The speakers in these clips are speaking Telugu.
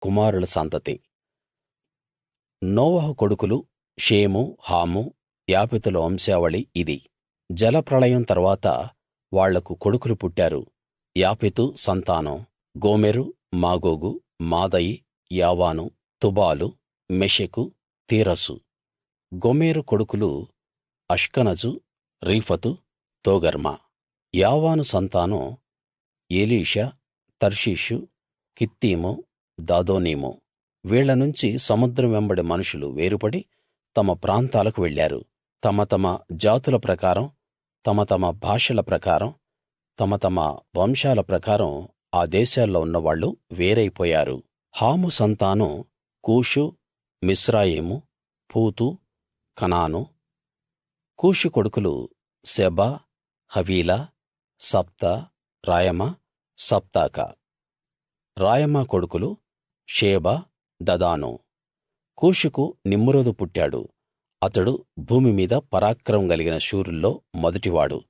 కుమారుల సంతతి. నోవహు కొడుకులు షేము, హాము, యాపెతుల వంశావళి ఇది. జలప్రళయం తరువాత వాళ్లకు కొడుకులు పుట్టారు. యాపెతు సంతానం గోమెరు, మాగోగు, మాదయి, యావాను, తుబాలు, మెషెకు, తీరసు. గోమెరు కొడుకులు అష్కనజు, రీఫతు, తోగర్మా. యావాను సంతానం ఎలీషా, తర్షీషు, కిత్తీము, దాదోనీము. వీళ్ళ నుంచి సముద్రం వెంబడి మనుషులు వేరుపడి తమ ప్రాంతాలకు వెళ్ళారు. తమ తమ జాతుల ప్రకారం, తమ తమ భాషల ప్రకారం, తమ తమ వంశాల ప్రకారం ఆ దేశాల్లో ఉన్నవాళ్ళు వేరైపోయారు. హాము సంతానం కూషు, మిస్రాయిము, పూతు, కనాను. కూషు కొడుకులు సెబా, హవీలా, సప్తా, రాయమా, సప్తాకా. రాయమా కొడుకులు షేబా, దదాను. కూషుకు నిమ్రోదు పుట్టాడు. అతడు భూమి మీద పరాక్రమం కలిగిన శూరుల్లో మొదటివాడు.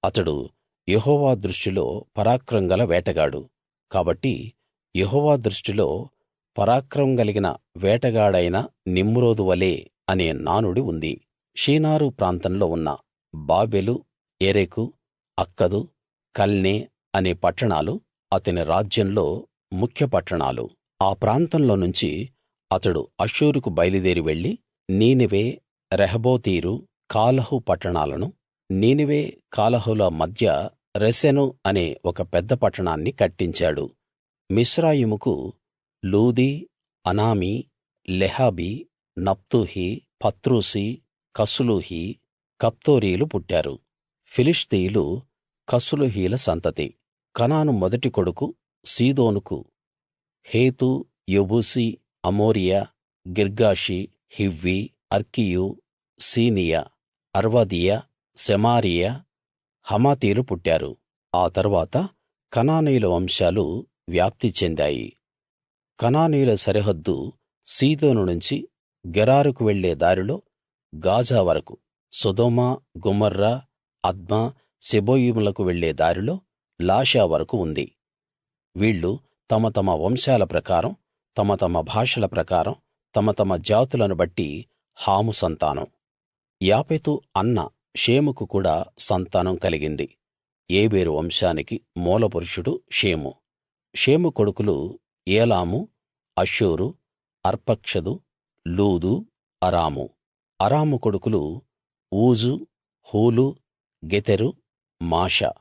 అతడు యెహోవా దృష్టిలో పరాక్రమం గల వేటగాడు. కాబట్టి యెహోవా దృష్టిలో పరాక్రమం కలిగిన వేటగాడైన నిమ్రోదు వలే అనే నానుడి ఉంది. షీనారు ప్రాంతంలో ఉన్న బాబెలు, ఎరెకు, అక్కదు, కల్నే అనే పట్టణాలు అతని రాజ్యంలో ముఖ్య పట్టణాలు. ఆ ప్రాంతంలో నుంచి అతడు అష్షూరుకు బయలుదేరి వెళ్లి నీనెవె, రెహోబోతీరు, కాలహు పట్టణాలను, నీనెవె కాలహుల మధ్య రెసెను అనే ఒక పెద్ద పట్టణాన్ని కట్టించాడు. మిస్రాయిముకు లూదీ, అనామీ, లెహాబీ, నప్తుహి, పత్రుసీ, కస్లూహీ, కఫ్తోరీలు పుట్టారు. ఫిలిష్తీయులు కస్లూహీల సంతతి. కనాను మొదటి కొడుకు సీదోనుకు హేతు, యెబూసీ, అమోరియా, గిర్గాషీ, హివ్వీ, అర్కీయు, సీనియా, అర్వదీయ, సెమారీయ, హమాతీలు పుట్టారు. ఆ తరువాత కనానీయుల వంశాలు వ్యాప్తి చెందాయి. కనానీయుల సరిహద్దు సీదోను నుంచి గెరారుకు వెళ్ళే దారిలో గాజా వరకు, సొదొమ, గొమొర్రా, అద్మా, సెబోయిములకు వెళ్ళే దారిలో లాషా వరకు ఉంది. వీళ్ళు తమ తమ వంశాల ప్రకారం, తమ తమ భాషల ప్రకారం, తమ తమ జాతులను బట్టి హాము సంతానం. యాపెతు అన్న షేముకు కూడా సంతానం కలిగింది. ఏబేరు వంశానికి మూలపురుషుడు షేము. షేము కొడుకులు ఏలాము, అష్షూరు, అర్పక్షదు, లూదు, అరాము. అరాము కొడుకులు ఊజు, హూలు, గెతెరు, మాషా.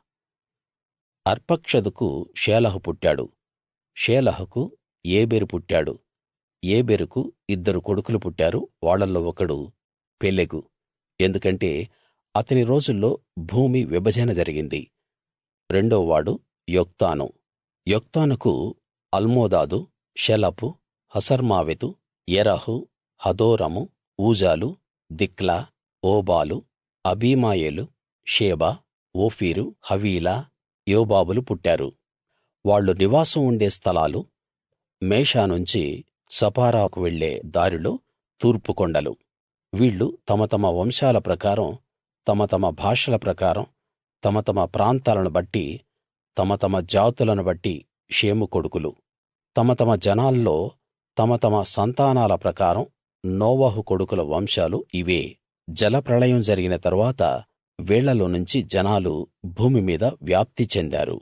అర్పక్షదుకు షేలహు పుట్టాడు. షేలహుకు ఏబెరు పుట్టాడు. ఏబెరుకు ఇద్దరు కొడుకులు పుట్టారు. వాళ్ళల్లో ఒకడు పెలెగు. ఎందుకంటే అతని రోజుల్లో భూమి విభజన జరిగింది. రెండోవాడు యొక్తాను. యొక్తానుకు అల్మోదాదు, షెలపు, హసర్మావెతు, యెరహు, హదోరము, ఊజాలు, దిక్లా, ఓబాలు, అబీమాయెలు, షేబా, ఓఫీరు, హవీలా, యోబాబులు పుట్టారు. వాళ్ళు నివాసం ఉండే స్థలాలు మేషా నుంచి సపారాకు వెళ్ళే దారిలో తూర్పు కొండలు. వీళ్ళు తమ తమ వంశాల ప్రకారం, తమ తమ భాషల ప్రకారం, తమ తమ ప్రాంతాలను బట్టి, తమ తమ జాతులను బట్టి షేము కొడుకులు. తమ తమ జనాల్లో తమ తమ సంతానాల ప్రకారం నోవహు కొడుకుల వంశాలు ఇవే. జలప్రళయం జరిగిన తరువాత వీళ్ళలో నుంచి జనాలు భూమి మీద వ్యాప్తి చెందారు.